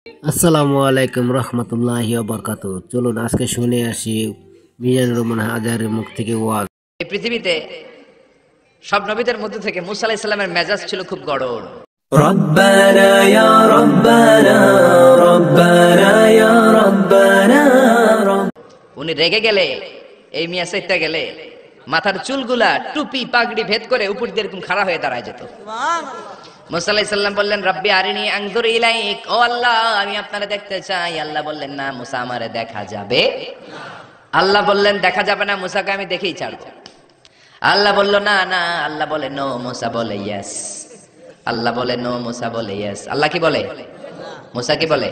আসসালামু আলাইকুম রহমতুল্লাহি ওয়া বারাকাতুহু। চলুন আজকে শুনে আসি মিজানুর রহমান হাজারের মুখ থেকে ওয়াজ। এই পৃথিবীতে সব নবীদের মধ্যে থেকে মুসা আলাইহিস সালামের মেজাজ ছিল খুব গড়ন। ربنا يا ربنا ربنا يا ربنا উনি রেগে গেলে, এই মিয়া সাইতে গেলে মাথার চুলগুলা টুপি পাগড়ি ভেদ করে উপর দিয়ে এরকম খাড়া হয়ে দাঁড়ায় যেত। মুসা আলাইহিস সালাম বললেন, রব্বি আরিনি আনজুর ইলাইক, ও আল্লাহ আমি আপনারে দেখতে চাই। আল্লাহ বললেন, না মুসা আমারে দেখা যাবে। আল্লাহ বললেন, দেখা যাবে না, মুসাকে আমি দেখেই ছাড়বো। আল্লাহ বলল, না না। আল্লাহ বলে নো, মুসা বলে ইয়েস। আল্লাহ বলে নো, মুসা বলে ইয়েস। আল্লাহ কি বলে? মুসা কি বলে?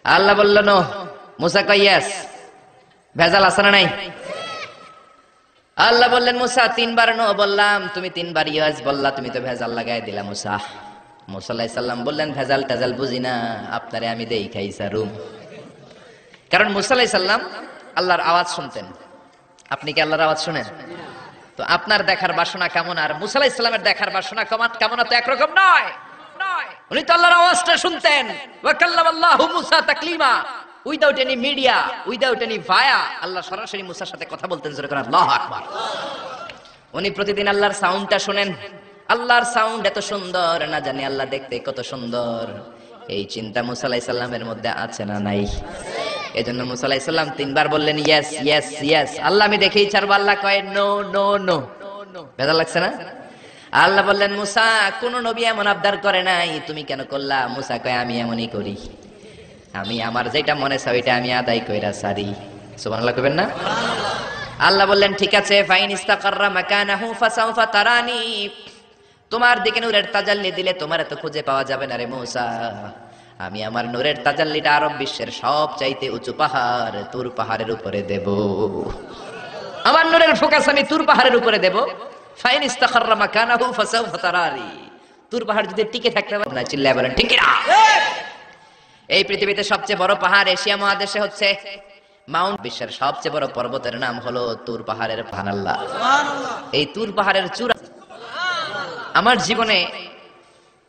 আল্লাহ বলল নো, মুসা কয় ইয়েস। ভেজাল আছে না নাই? আল্লাহ বললেন, মুসা তিনবার নো বললাম, তুমি তিনবার ইয়েস বললা, তুমি তো ভেজাল লাগাই দিলা মুসা। মুসা আলাইহিস সালাম বললেন, ভেজাল টেজাল বুঝি না, আপনারে আমি দেখাই সারুম। কারণ মুসা আলাইহিস সালাম আল্লাহর আওয়াজ শুনতেন। আপনি কি আল্লাহর আওয়াজ শুনেন? তো আপনার দেখার বাসনা কেমন আর মুসা আলাইহিস সালামের দেখার বাসনা কেমন তো একরকম নয়। উনি তো আল্লাহর আওয়াজটা শুনতেন। ওয়া কাল্লামাল্লাহু মুসা তাকলিমা, without any media, without any via, Allah সরাসরি মুসার সাথে কথা বলতেন। জোরে করে আল্লাহু আকবার। উনি প্রতিদিন আল্লাহর সাউন্ডটা শুনেন। আল্লাহর সাউন্ড এত সুন্দর, না জানি আল্লাহ দেখতে কত সুন্দর। এই চিন্তা মুসা আলাইহিস সালামের মধ্যে আছে না নাই? এজন্য মুসা আলাইহিস সালাম তিনবার বললেন ইয়েস ইয়েস ইয়েস। আল্লাহ আমি দেখেই ছাড়বো। আল্লাহ কয় নো নো নো। ভেজাল লাগছে না? আল্লাহ বললেন, মুসা কোন নবী এমন আবদার করে নাই, তুমি কেন করলা? মুসা কয় আমি এমনই করি, আমি আমার যেটা মনে চাই ওইটা আমি আদায় কইরা সারি। সুবহানাল্লাহ কইবেন না? আল্লাহ বললেন, ঠিক আছে, ফাইন ইস্তাকাররা মাকানাহু ফাসাউফা তারানি, তোমার দিকে নূরের তাজাল্লি দিলে তোমার তো খুঁজে পাওয়া যাবে না রে মুসা। আমি আমার নূরের তাজাল্লিটা আরব বিশ্বের সব চাইতে উঁচু পাহাড় তুর পাহাড়ের উপরে দেব। আমার নূরের ফোকাস আমি তুর পাহাড়ের উপরে দেব। ফাইন ইস্তাকাররা মাকানাহু ফাসাউফা তারানি, তুর পাহাড় যদি টিকে থাকতে পারে না, চিল্লায় বলেন ঠিক না? এই পৃথিবীতে সবচেয়ে বড় পাহাড় এশিয়া মহাদেশে হচ্ছে মাউন্ট। বিশ্বের সবচেয়ে বড় পর্বতের নাম হলো তুর পাহাড়ের। সুবহানাল্লাহ। এই তুর পাহাড়ের চূড়া, আমার জীবনে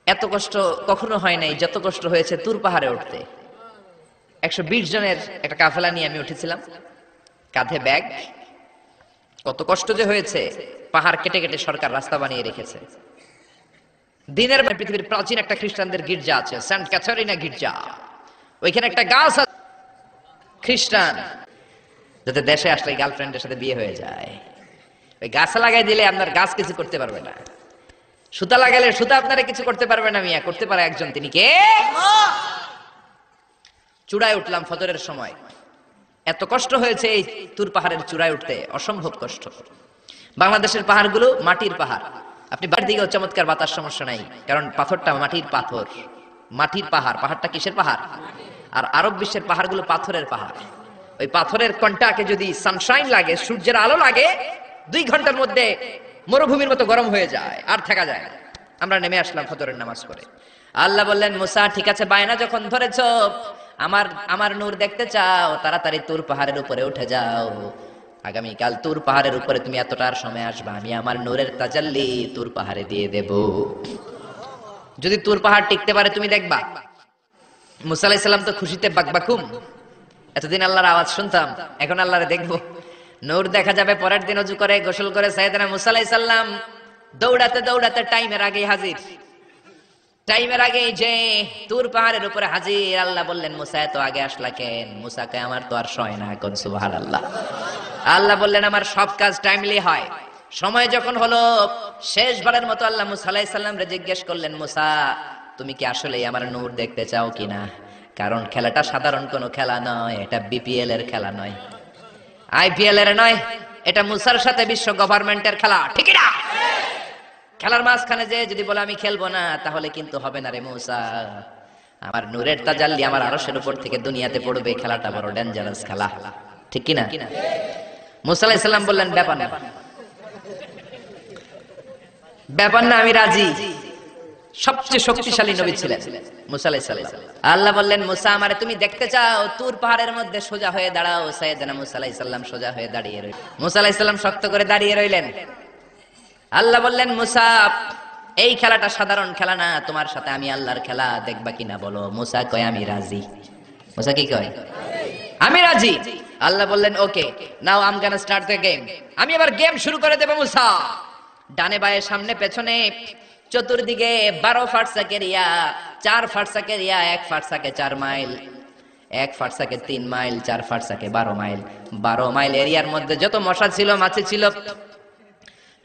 এত কষ্ট কখনো হয় নাই যত কষ্ট হয়েছে তুর পাহাড়ে উঠতে। 120 জনের একটা কাফেলা নিয়ে আমি উঠেছিলাম, কাঁধে ব্যাগ। কত কষ্ট যে হয়েছে। পাহাড় কেটে কেটে সরকার রাস্তা বানিয়ে রেখেছে। দিনের বেলা পৃথিবীর প্রাচীন একটা খ্রিস্টানদের গির্জা আছে, সেন্ট ক্যাথারিনা গির্জা। ওইখানে একটা গাছ আছে, খ্রিস্টান যাতে দেশে আসলে গার্লফ্রেন্ডের সাথে বিয়ে হয়ে যায়। ওই গাছ লাগাই দিলে আপনার গাছ কিছু করতে পারবে না, সুতা লাগালে সুতা আপনারা কিছু করতে পারবে না। মিয়া করতে পারে একজন, তিনি কে? চূড়ায় উঠলাম ফজরের সময়। এত কষ্ট হয়েছে এই তুর পাহাড়ের চূড়ায় উঠতে, অসম্ভব কষ্ট। বাংলাদেশের পাহাড়গুলো মাটির পাহাড়, আপনি বাড়ির দিকেও চমৎকার বাতাস, সমস্যা নাই, কারণ পাথরটা মাটির পাথর, মাটির পাহাড়। পাহাড়টা কিসের পাহাড়? আর আরব বিশ্বের পাহাড়গুলো পাথরের পাহাড়। ওই পাথরের কন্টাকে যদি সানশাইন লাগে, সূর্যের আলো লাগে, 2 ঘন্টার মধ্যে মরুভূমির মতো গরম হয়ে যায়, আর থাকা যায় না। আমরা নেমে আসলাম ফজরের নামাজ পড়ে। আল্লাহ বললেন, মুসা ঠিক আছে, বায়না যখন ধরেছো, আমার নূর দেখতে চাও, তাড়াতাড়ি তুর পাহাড়ের উপরে উঠে যাও। আগামীকাল তুর পাহাড়ের উপরে তুমি এতটার সময় আসবা, আমি আমার নূরের তাজাল্লি তুর পাহাড়ে দিয়ে দেব। যদি তুর পাহাড় টিকতে পারে তুমি দেখবা। মুসা আলাইহিস সালাম তো খুশিতে বাকবাকুম। এতদিন আল্লাহর আওয়াজ শুনতাম, এখন আল্লাহরে দেখবো, নূর দেখা যাবে। পরের দিন ওযু করে গোসল করে সাইয়েদনা মুসা আলাইহিস সালাম দৌড়াতে দৌড়াতে টাইমের আগে হাজির। টাইমের আগে যে তুর পাহাড়ের উপরে হাজির। আল্লাহ বললেন, মুসা এত আগে আসলা কেন? মুসা কয়, আমার তো আর সয় না। কোন সুবহানাল্লাহ। আল্লাহ বললেন, আমার সব কাজ টাইমলি হয়। সময় যখন হলো, শেষবারের মতো আল্লাহ মুসা আলাইহিস সালামরে জিজ্ঞেস করলেন, মুসা তুমি কি আসলেই আমার নূর দেখতে চাও কিনা? কারণ খেলাটা সাধারণ কোনো খেলা নয়, এটা বিপিএল এর খেলা নয়, আইপিএল এর নয়, এটা মুসার সাথে বিশ্ব গভর্নমেন্টের খেলা, ঠিক না? খেলার মাঝখানে যে যদি বলে আমি খেলবো না, তাহলে কিন্তু হবে না রে মুসা। আমার নূরের তাজাল্লি আমার আরশের উপর থেকে দুনিয়াতে পড়বে, খেলাটা বড় ডেঞ্জারাস খেলা, ঠিক কিনা? মুসা আলাইহিস সালাম বললেন, ব্যাপার না, ব্যাপার না, আমি রাজি। সবচেয়ে শক্তিশালী নবী ছিলেন মুসা আলাইহিস সালাম। আল্লাহ বললেন, মুসা আমারে তুমি দেখতে চাও, তুর পাহাড়ের মধ্যে সোজা হয়ে দাঁড়াও। সাইয়েদনা মুসা আলাইহিস সালাম সোজা হয়ে দাঁড়িয়ে রইলেন। মুসা আলাইহিস সালাম শক্ত করে দাঁড়িয়ে রইলেন। আল্লাহ বললেন, মুসা এই খেলাটা সাধারণ খেলা না, তোমার সাথে আমি আল্লাহর খেলা, দেখবা কিনা বলো। মুসা কয় আমি রাজি। মুসা কি কয়? আমি রাজি। আল্লাহ বললেন okay, now I am gonna start the game. আমি এবার গেম শুরু করে দেব মুসা। ডানে বায়ে সামনে পেছনে চতুর্দিকে 12 ফারসাক এরিয়া, 4 ফারসাক এরিয়া, 1 ফারসাকে 4 মাইল, 1 ফারসাকে 3 মাইল, 4 ফারসাকে 12 মাইল। 12 মাইল এরিয়ার মধ্যে যত মশা ছিল, মাছি ছিল,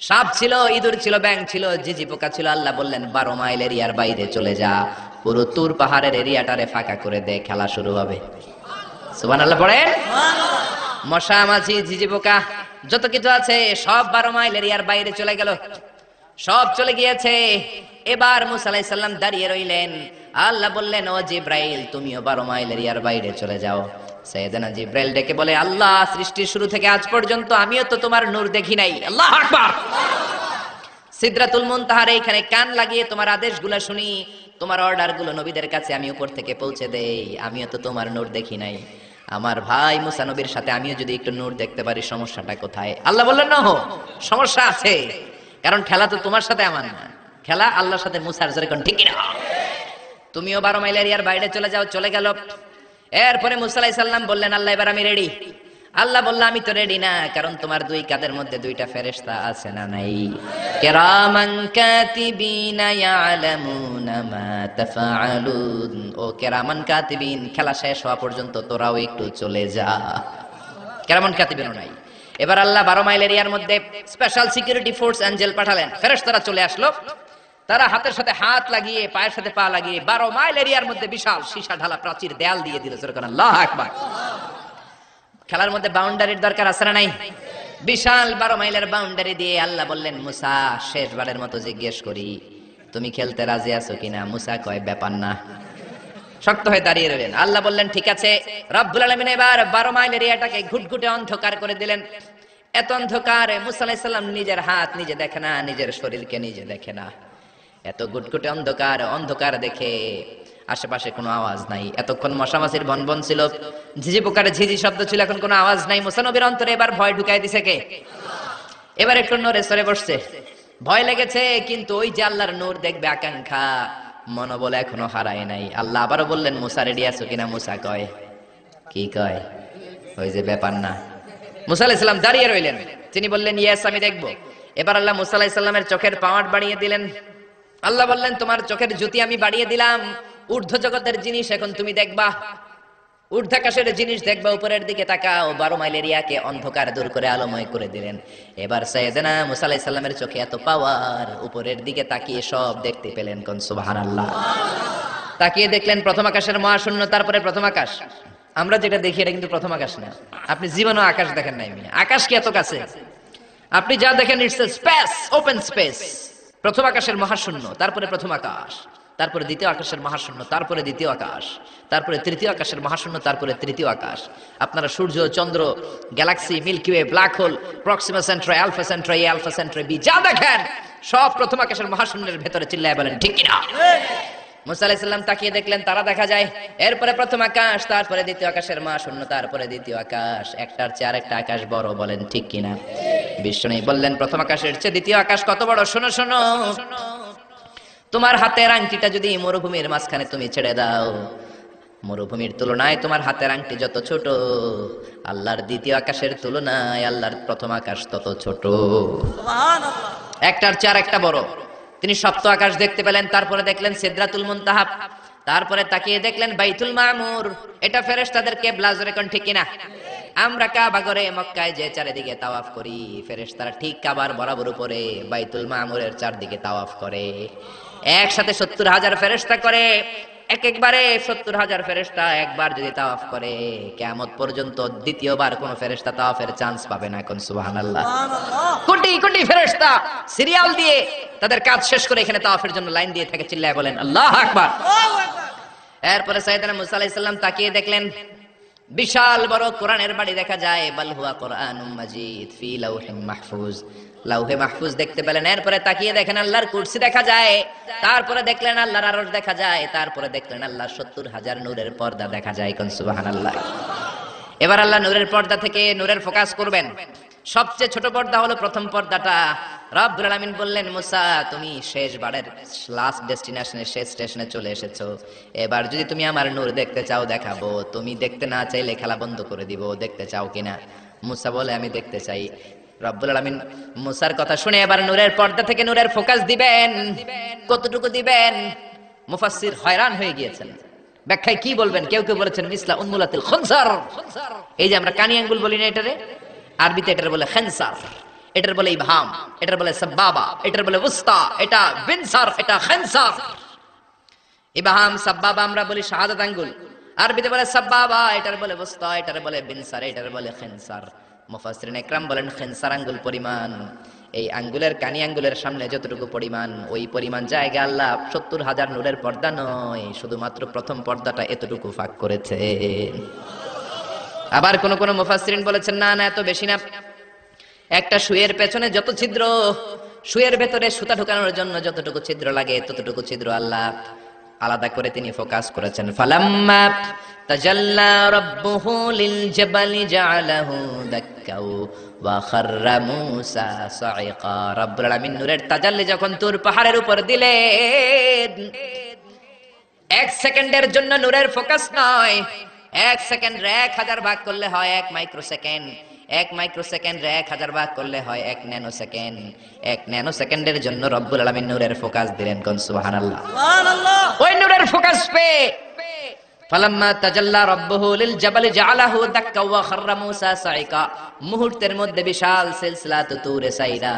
সাপ ছিল, ইঁদুর ছিল, ব্যাঙ ছিল, ঝিঝি পোকা ছিল। আল্লাহ বললেন 12 মাইল এরিয়ার বাইরে চলে যা, পুরো তুর পাহাড়ের এরিয়াটারে ফাঁকা করে দে, খেলা শুরু হবে। সুবহানাল্লাহ পড়েন। মশা মাছি ঝিঝি পোকা যত কিছু আছে সব 12 মাইল এরিয়ার বাইরে চলে গেল, সব চলে গিয়েছে। এবার মুসা আলাইহিস সালাম দাঁড়িয়ে রইলেন। আল্লাহ বললেন ও জিব্রাইল তুমিও 12 মাইল এরিয়ার বাইরে চলে যাও। সাইয়েদনা জিব্রাইল ডেকে বলে আল্লাহ, সৃষ্টির শুরু থেকে আজ পর্যন্ত আমিও তো তোমার নূর দেখি নাই। আল্লাহু আকবার। সিদরাতুল মুনতাহার এইখানে কান লাগিয়ে তোমার আদেশগুলো শুনি, তোমার অর্ডারগুলো নবীদের কাছে আমি উপর থেকে পৌঁছে দেই, আমিও তো তোমার নূর দেখি নাই। আমার ভাই মুসা নবীর সাথে আমিও যদি একটু নূর দেখতে পারি, সমস্যাটা কোথায়? আল্লাহ বললেন না, সমস্যা আছে, কারণ খেলা তো তোমার সাথে আমার না, খেলা আল্লাহর সাথে মুসার। জোরে কোন ঠিক না? তুমিও 12 মাইল এরিয়ার বাইরে চলে যাও। চলে গেল। এরপরে মুসা আলাইহিস সালাম বললেন আল্লাহ এবার আমি রেডি। আল্লাহ বলল আমি তো রেডি না, কারণ তোমার দুই কাঁধের মধ্যে দুইটা ফেরেশতা আছে না নাই? কিরামান কাতিবিনা ইয়ালামুনা মা তাফআলুন। ও কিরামান কাতিবিন, খেলা শেষ হওয়া পর্যন্ত তোরাও একটু চলে যা। কিরামান কাতিবিনও নাই। এবার আল্লাহ 12 মাইল এরিয়ার মধ্যে স্পেশাল সিকিউরিটি ফোর্স এঞ্জেল পাঠালেন। ফেরেশতারা চলে আসলো। তারা হাতের সাথে হাত লাগিয়ে, পায়ের সাথে পা লাগিয়ে 12 মাইল এরিয়ার মধ্যে বিশাল সীসা ঢালা প্রাচীর দেয়াল দিয়ে দিল। আল্লাহু আকবার। খেলার মধ্যে বাউন্ডারির দরকার আছে না নাই? বিশাল 12 মাইলের বাউন্ডারি দিয়ে আল্লাহ বললেন মুসা, শেষবারের মতো জিজ্ঞেস করি, তুমি খেলতে রাজি আছো কিনা? মুসা কয় ব্যাপার না, শক্ত হয়ে দাঁড়িয়ে রইলেন। আল্লাহ বললেন ঠিক আছে। রব্বুল আলামিন এবার 12 মাইল এরিয়াটাকে ঘুটঘুটে অন্ধকার করে দিলেন। এত অন্ধকার, মুসা আলাইহিস সালাম নিজের হাত নিজে দেখে না, নিজের শরীরকে নিজে দেখে না। এত ঘুটঘুটে অন্ধকার, অন্ধকার দেখে আশেপাশে কোনো আওয়াজ নাই। এতক্ষণ মশামাছির বনবন ছিল, ঝিঝি পোকার ঝিঝি শব্দ ছিল, এখন কোনো আওয়াজ নাই। মুসা নবীর অন্তরে এবার ভয় ঢুকাই দিছে কে? এবার একটু নড়ে সরে বসছে। ভয় লেগেছে, কিন্তু ওই যে আল্লাহর নূর দেখবে আকাঙ্ক্ষা, মনোবল এখনো হারায় নাই। আল্লাহ আবারও বললেন মুসা রেডি আছো কিনা? মুসা কয় কি কয়? ওই যে ব্যাপার না। মুসা আলাইহিস সালাম দাঁড়িয়ে রইলেন। তিনি বললেন ইয়েস আমি দেখবো। এবার আল্লাহ মুসা আলাইহিস সালামের চোখের পাওয়ার বাড়িয়ে দিলেন। আল্লাহ বললেন তোমার চোখের জ্যোতি আমি বাড়িয়ে দিলাম, ঊর্ধ্ব জগতের জিনিস এখন তুমি দেখবা, ঊর্ধ্বাকাশের জিনিস দেখবা, উপরের দিকে তাকাও। 12 মাইল এরিয়াকে অন্ধকার দূর করে আলোময় করে দিলেন। এবার সাইয়েদনা মুসা আলাইহিস সালামের চোখে এত পাওয়ার, উপরের দিকে তাকিয়ে সব দেখতে পেলেন। কোন সুবহানাল্লাহ। তাকিয়ে দেখলেন প্রথম আকাশের মহাশূন্য, তারপরে প্রথম আকাশ। আমরা যেটা দেখি এটা কিন্তু প্রথম আকাশ না। আপনি জীবনও আকাশ দেখেন নাই। আকাশ কি এত কাছে? আপনি যা দেখেন it's a space, open space. প্রথম আকাশের মহাশূন্য, তারপরে প্রথম আকাশ, তারপরে দ্বিতীয় আকাশের মহাশূন্য, তারপরে দ্বিতীয় আকাশ, তারপরে তৃতীয় আকাশের মহাশূন্য, তারপরে তৃতীয় আকাশ। আপনারা সূর্য, চন্দ্র, galaxy, milky way, black hole, Proxima Centauri, alpha Centauri, alpha Centauri B, যা দেখেন সব প্রথম আকাশের মহাশূন্যের ভেতরে। চিল্লায় বলেন ঠিক কিনা? মুসা আলাইহিস সালাম তাকিয়ে দেখলেন তারা দেখা যায়। এরপরে প্রথম আকাশ, তারপরে দ্বিতীয় আকাশের মহাশূন্য, তারপরে দ্বিতীয় আকাশ। একটার চেয়ে আরেকটা আকাশ বড়। বলেন ঠিক কিনা? বিষ্ণু বললেন প্রথম আকাশের চেয়ে দ্বিতীয় আকাশ কত বড়? শোনো শোনো, তোমার হাতের আংটিটা যদি মরুভূমির মাঝখানে তুমি ছেড়ে দাও, মরুভূমির তুলনায় তোমার হাতের আংটি যত ছোট, আল্লাহর দ্বিতীয় আকাশের তুলনায় আল্লাহর প্রথম আকাশ তত ছোট। একটার চেয়ে আরেকটা বড়। তিনি সপ্ত আকাশ দেখতে পেলেন, তারপরে দেখলেন সিদরাতুল মুনতাহা, তারপরে তাকিয়ে দেখলেন বাইতুল মামুর। এটা ফেরেশতাদের কিবলা। জোরে কোন ঠিক কিনা? আমরা কাবা ঘরে মক্কায় যে চারিদিকে তাওয়াফ করি, ফেরেশতারা ঠিক কাবার বরাবর উপরে বাইতুল মামুরের চারদিকে তাওয়াফ করে। একসাথে 70,000 ফেরেশতা করে। একবারে 70,000 ফেরেশতা একবার যদি তাওয়াফ করে, কিয়ামত পর্যন্ত দ্বিতীয়বার কোন ফেরেশতা তাওয়াফের চান্স পাবে না। কোন সুবহানাল্লাহ। কোটি কোটি ফেরেশতা সিরিয়াল দিয়ে তাদের কাজ শেষ করে এখানে তাওয়াফের জন্য লাইন দিয়ে থাকে। চিল্লায় বলেন আল্লাহু আকবার। এরপরে সাইয়েদনা মুসা আলাইহিস সালাম তাকিয়ে দেখলেন বিশাল বড় কোরআনের বাড়ি দেখা যায়। বাল হুয়া কোরআনুম মাজিদ ফি লাউহিম মাহফুজ। লাউহে মাহফুজ দেখতে পেলেন। এরপরে তাকিয়ে দেখেন আল্লাহর কুরসি দেখা যায়। তারপরে দেখলেন আল্লাহর আরশ দেখা যায়। তারপরে দেখলেন আল্লাহর 70,000 নূরের পর্দা দেখা যায়। কোন সুবহানাল্লাহ। এবার আল্লাহ নূরের পর্দা থেকে নূরের ফোকাস করবেন। সবচেয়ে ছোট পর্দা হলো প্রথম পর্দাটা। রব্বুল আলামিন বললেন, মুসা তুমি শেষবারের লাস্ট ডেস্টিনেশনে, শেষ স্টেশনে চলে এসেছো। এবার যদি তুমি আমার নূর দেখতে চাও দেখাবো, তুমি দেখতে না চাইলে খেলা বন্ধ করে দিব। দেখতে চাও কিনা? মুসা বলে, আমি দেখতে চাই। রব্বুল আলামিন মুসার কথা শুনে এবার নূরের পর্দা থেকে নূরের ফোকাস দিবেন। কতটুকু দিবেন? মুফাসসির হয়রান হয়ে গিয়েছেন, ব্যাখ্যায় কি বলবেন। কেউ কেউ বলেছেন মিসলা উন্মুলাতিল খনসার। এই যে আমরা কানি আঙ্গুল বলি না, এটারে আরবিতে এটার বলে খেনসার, এটার বলে ইবহাম, এটার বলে সাব্বাবা, এটার বলে উস্তা, এটা বিনসার, এটা খেনসার। ইবহাম সাব্বাবা আমরা বলি শাহাদাত আঙ্গুল, আরবিতে বলে সাব্বাবা, এটার বলে উস্তা, এটার বলে বিনসার, এটার বলে খেনসার। মুফাসসিরিন ইকরাম বলেন খেনসার আঙ্গুল পরিমাণ, এই আঙ্গুলের কানি আঙ্গুলের সামনে যতটুকু পরিমাণ, ওই পরিমাণ জায়গা আল্লাহ ৭০,০০০ নূরের পর্দা নয়, শুধুমাত্র প্রথম পর্দাটা এতটুকু ফাঁক করেছে। আবার কোন কোন মুফাসসিরিন বলেছেন না না, এত বেশি না। একটা সুয়ের পেছনে যত ছিদ্র, সুয়ের ভেতরে সুতা ঢোকানোর জন্য যতটুকু ছিদ্র লাগে, ততটুকু ছিদ্র আল্লাহ আলাদা করে তিনি ফোকাস করেছেন। ফালাম্মা তাজাল্লা রাব্বুহু লিল জাবালি জাআলাহু দাক্কাও ওয়া খাররা মূসা সাইকা। রব্বুল আলামিন নূরের তাজাল্লি যখন তুর পাহাড়ের উপর দিলেন, এক সেকেন্ডের জন্য নূরের ফোকাস নয়, এক সেকেন্ড ১,০০০ ভাগ করলে হয় ১ মাইক্রোসেকেন্ড, ১ মাইক্রোসেকেন্ড ১,০০০ ভাগ করলে হয় ১ ন্যানো সেকেন্ড। ১ ন্যানো সেকেন্ডের জন্য রব্বুল আলামিন নূরের ফোকাস দিলেন। কোন সুবহানাল্লাহ। সুবহানাল্লাহ। ওই নূরের ফোকাস পেয়ে ফালাম্মা তাজাল্লা রাব্বুহু লিল জাবালি জাআলাহু দাক্কা ওয়া খাররা মূসা সাইকা, মুহূর্তের মধ্যে বিশাল সিলসিলাত তুরে সাইরা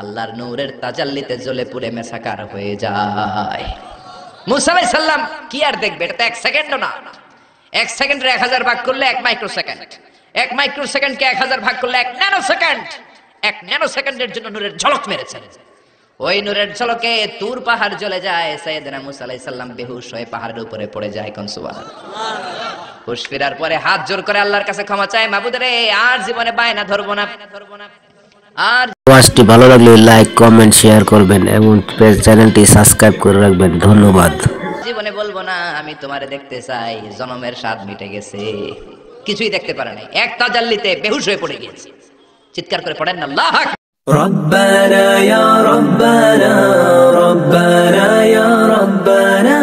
আল্লাহর নূরের তাজাল্লিতে জ্বলে পুড়ে মেসাকার হয়ে যায়। মূসা আলাইহিস সালাম কি আর দেখবে, এটা তো ১ সেকেন্ডও না। ১ সেকেন্ডে ১,০০০ ভাগ করলে ১ মাইক্রোসেকেন্ড, ১ মাইক্রোসেকেন্ডকে ১,০০০ ভাগ করলে ১ ন্যানো সেকেন্ড। ১ ন্যানো সেকেন্ডের জন্য নূরের ঝলক মেরেছেন। ওই নূরের ঝলকে তুর পাহাড় জ্বলে যায়। সাইয়েদনা মূসা আলাইহিস সালাম বেহুশ হয়ে পাহাড়ের উপরে পড়ে যায়। কোন সুবহানাল্লাহ। হুশ ফেরার পরে হাত জোর করে আল্লাহর কাছে ক্ষমা চায়, মাবুদ রে আর জীবনে বায়না ধরবো না। আর ওয়াজটি ভালো লাগলে লাইক, কমেন্ট, শেয়ার করবেন এবং চ্যানেলটি সাবস্ক্রাইব করে রাখবেন। ধন্যবাদ। জীবনে বলবো না আমি তোমারে দেখতে চাই, জনমের স্বাদ মিটে গেছে, কিছুই দেখতে পারে নাই, এক তাজাল্লিতে বেহুশ হয়ে পড়ে গিয়েছে। চিৎকার করে পড়েন না আল্লাহু আকবার। ربنا يا ربنا ربنا يا ربنا